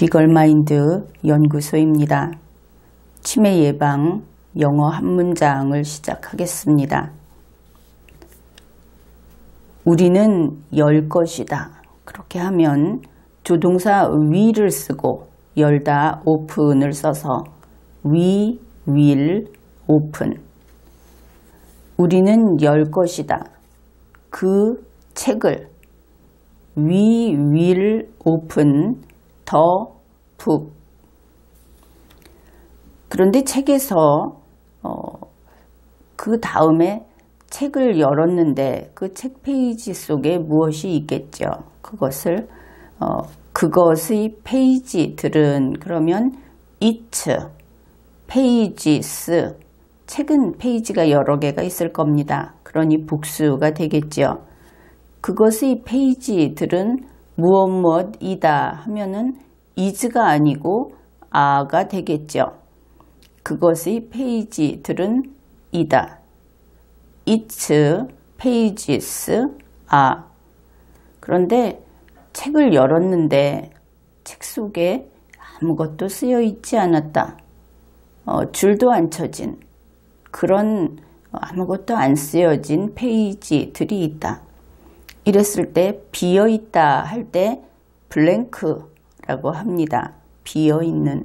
비걸마인드 연구소입니다. 치매 예방 영어 한 문장을 시작하겠습니다. 우리는 열 것이다. 그렇게 하면 조동사 will을 쓰고 열다 open을 써서 we will open. 우리는 열 것이다. 그 책을 we will open the book. 그런데 책에서 그 다음에 책을 열었는데 그 책 페이지 속에 무엇이 있겠죠? 그것의 페이지들은 그러면 its pages, 책은 페이지가 여러 개가 있을 겁니다. 그러니 복수가 되겠죠. 그것의 페이지들은 무엇이다 하면은 is가 아니고 are가 되겠죠. 그것의 페이지들은 이다. Its pages are. 그런데 책을 열었는데 책 속에 아무것도 쓰여 있지 않았다. 줄도 안 쳐진 그런 아무것도 안 쓰여진 페이지들이 있다. 이랬을 때 비어있다 할 때 블랭크라고 합니다. 비어있는.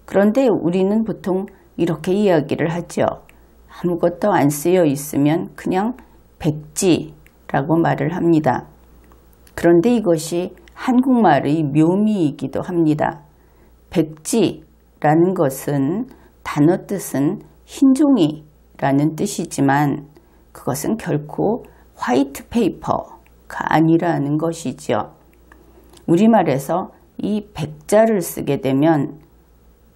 그런데 우리는 보통 이렇게 이야기를 하죠. 아무것도 안 쓰여 있으면 그냥 백지라고 말을 합니다. 그런데 이것이 한국말의 묘미이기도 합니다. 백지라는 것은 단어 뜻은 흰종이라는 뜻이지만 그것은 결코 화이트 페이퍼가 아니라는 것이죠. 우리말에서 이 백자를 쓰게 되면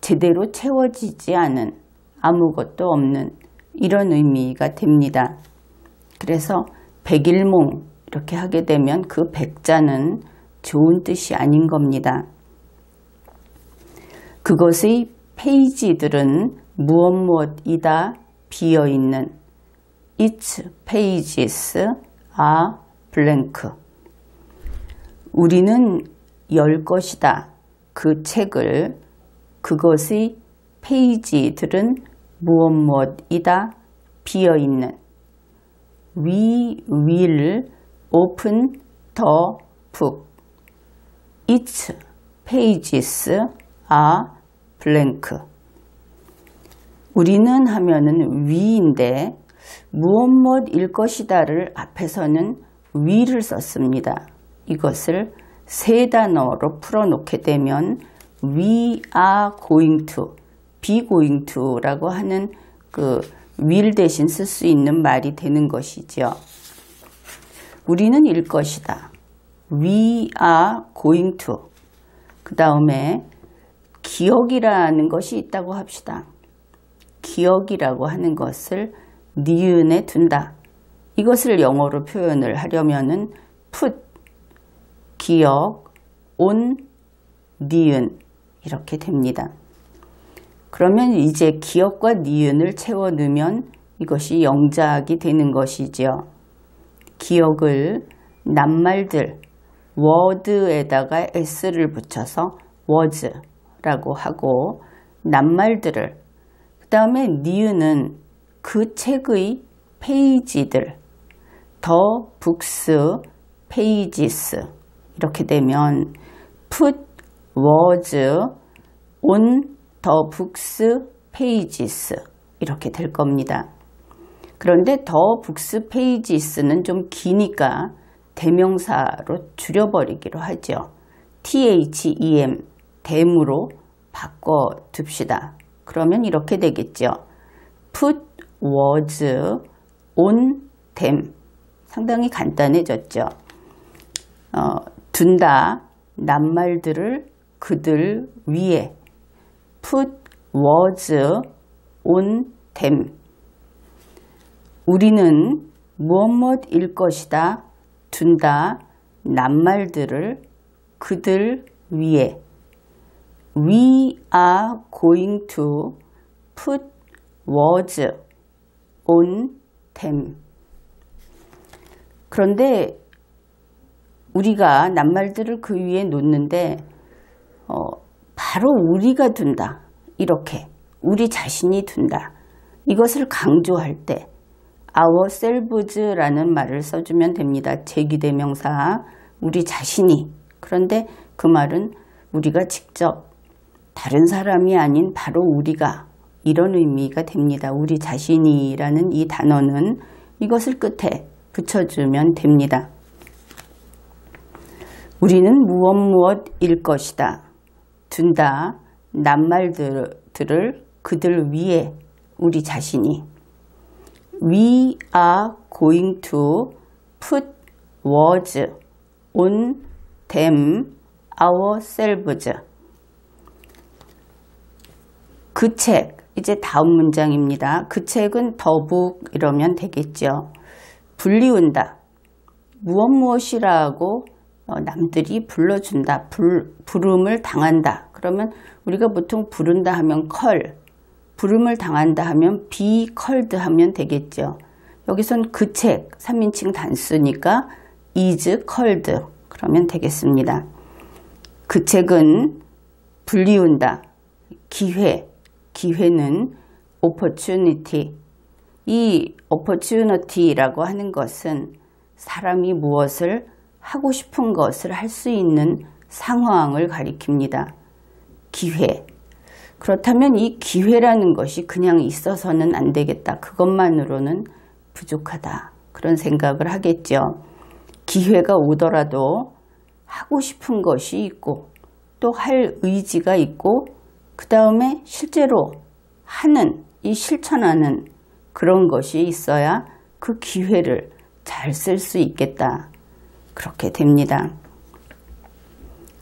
제대로 채워지지 않은 아무것도 없는 이런 의미가 됩니다. 그래서 백일몽 이렇게 하게 되면 그 백자는 좋은 뜻이 아닌 겁니다. 그것의 페이지들은 무엇이다 비어있는 Its pages are blank. 우리는 열 것이다. 그 책을 그것의 페이지들은 무엇이다 비어있는 We will open the book. Its pages are blank. 우리는 하면은 we인데 무엇일 것이다를 앞에서는 will을 썼습니다. 이것을 세 단어로 풀어놓게 되면 we are going to, be going to 라고 하는 그 will 대신 쓸 수 있는 말이 되는 것이죠. 우리는 일 것이다. We are going to. 그 다음에 기억이라는 것이 있다고 합시다. 기억이라고 하는 것을 니은에 둔다. 이것을 영어로 표현을 하려면은 put, 기억, on, 니은 이렇게 됩니다. 그러면 이제 기억과 니은을 채워 넣으면 이것이 영작이 되는 것이죠. 기억을 낱말들, word에다가 s를 붙여서 was라고 하고 낱말들을 그 다음에 니은은 그 책의 페이지들 the books pages 이렇게 되면 put was on the books pages 이렇게 될 겁니다. 그런데 the books pages는 좀 기니까 대명사로 줄여버리기로 하죠. them, them으로 바꿔둡시다. 그러면 이렇게 되겠죠. put was on them. 상당히 간단해졌죠. 둔다, 낱말들을 그들 위에. put was on them. 우리는 무엇일 것이다. 둔다, 낱말들을 그들 위에. We are going to put was on them. 그런데 우리가 낱말들을 그 위에 놓는데 바로 우리가 둔다. 이렇게 우리 자신이 둔다. 이것을 강조할 때 ourselves라는 말을 써주면 됩니다. 제기대명사 우리 자신이. 그런데 그 말은 우리가 직접 다른 사람이 아닌 바로 우리가 이런 의미가 됩니다. 우리 자신이라는 이 단어는 이것을 끝에 붙여주면 됩니다. 우리는 무엇일 것이다. 둔다. 낱말들을 그들 위에 우리 자신이. We are going to put words on them ourselves. 그 책, 이제 다음 문장입니다. 그 책은 더북 이러면 되겠죠. 불리운다. 무엇이라고 남들이 불러준다. 부름을 당한다. 그러면 우리가 보통 부른다 하면 컬, 부름을 당한다 하면 be called 하면 되겠죠. 여기선 그 책, 3인칭 단수니까 is called 그러면 되겠습니다. 그 책은 불리운다. 기회는 opportunity. 이 opportunity라고 하는 것은 사람이 무엇을 하고 싶은 것을 할 수 있는 상황을 가리킵니다. 기회. 그렇다면 이 기회라는 것이 그냥 있어서는 안 되겠다. 그것만으로는 부족하다. 그런 생각을 하겠죠. 기회가 오더라도 하고 싶은 것이 있고 또 할 의지가 있고 그 다음에 실제로 하는, 이 실천하는 그런 것이 있어야 그 기회를 잘 쓸 수 있겠다. 그렇게 됩니다.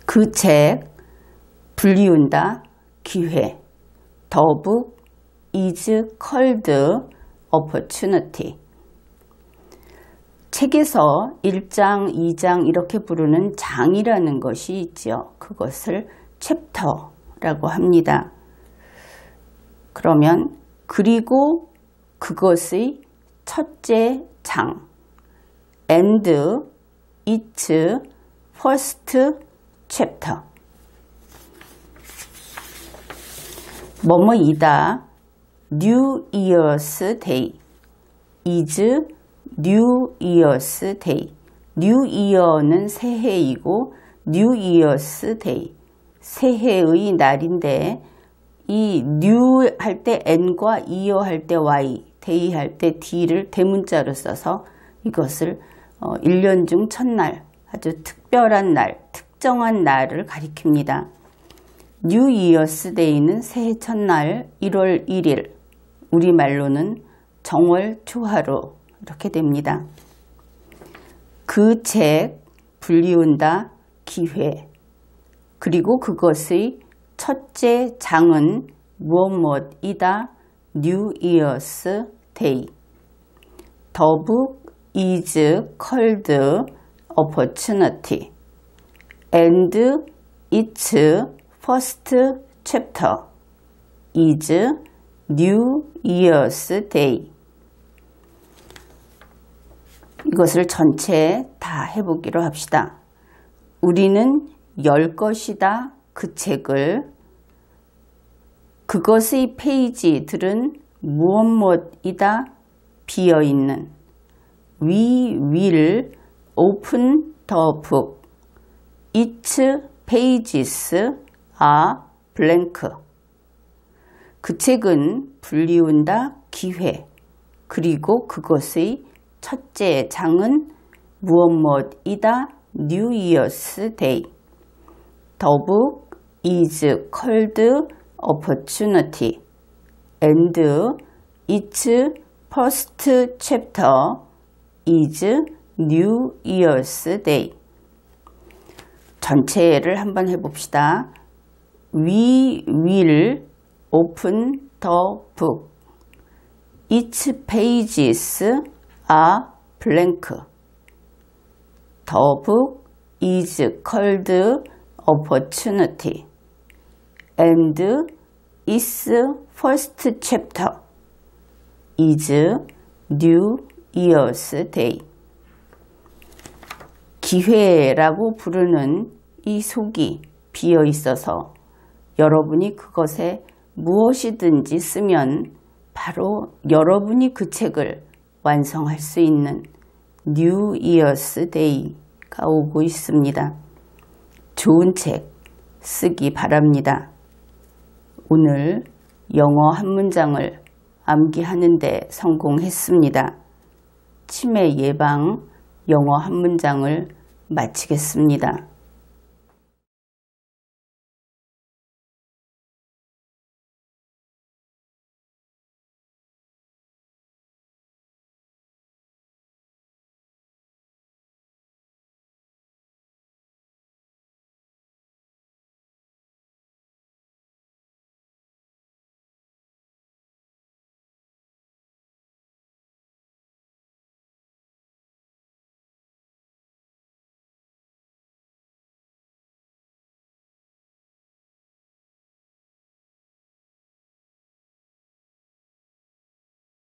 그 책, 불리운다, 기회, 더북, is called opportunity. 책에서 1장, 2장 이렇게 부르는 장이라는 것이 있죠. 그것을 챕터라고 합니다. 그러면 그리고 그것의 첫째 장 and its first chapter. 뭐뭐이다. New Year's Day is New Year's Day. New Year는 새해이고 New Year's Day, 새해의 날인데 이 new 할 때 n과 year 할 때 y, day 할 때 d를 대문자로 써서 이것을 1년 중 첫날, 아주 특별한 날, 특정한 날을 가리킵니다. New Year's Day는 새해 첫날 1월 1일, 우리말로는 정월 초하루 이렇게 됩니다. 그 책, 불리운다, 기회, 그리고 그것의 첫째 장은 무엇이다, New Year's Day. 더북 is called opportunity and its first chapter is New Year's Day. 이것을 전체 다 해보기로 합시다. 우리는 열 것이다. 그 책을. 그것의 페이지들은 무엇이다. 비어있는. We will open the book. Its pages are blank. 그 책은 불리운다. 기회. 그리고 그것의 첫째 장은 무엇이다. New Year's Day. The book is called opportunity and its first chapter is New Year's Day. 전체를 한번 해봅시다. We will open the book. Its pages are blank. The book is called opportunity and its first chapter is New Year's Day. 기회라고 부르는 이 속이 비어 있어서 여러분이 그것에 무엇이든지 쓰면 바로 여러분이 그 책을 완성할 수 있는 New Year's Day가 오고 있습니다. 좋은 책 쓰기 바랍니다. 오늘 영어 한 문장을 암기하는 데 성공했습니다. 치매 예방 영어 한 문장을 마치겠습니다.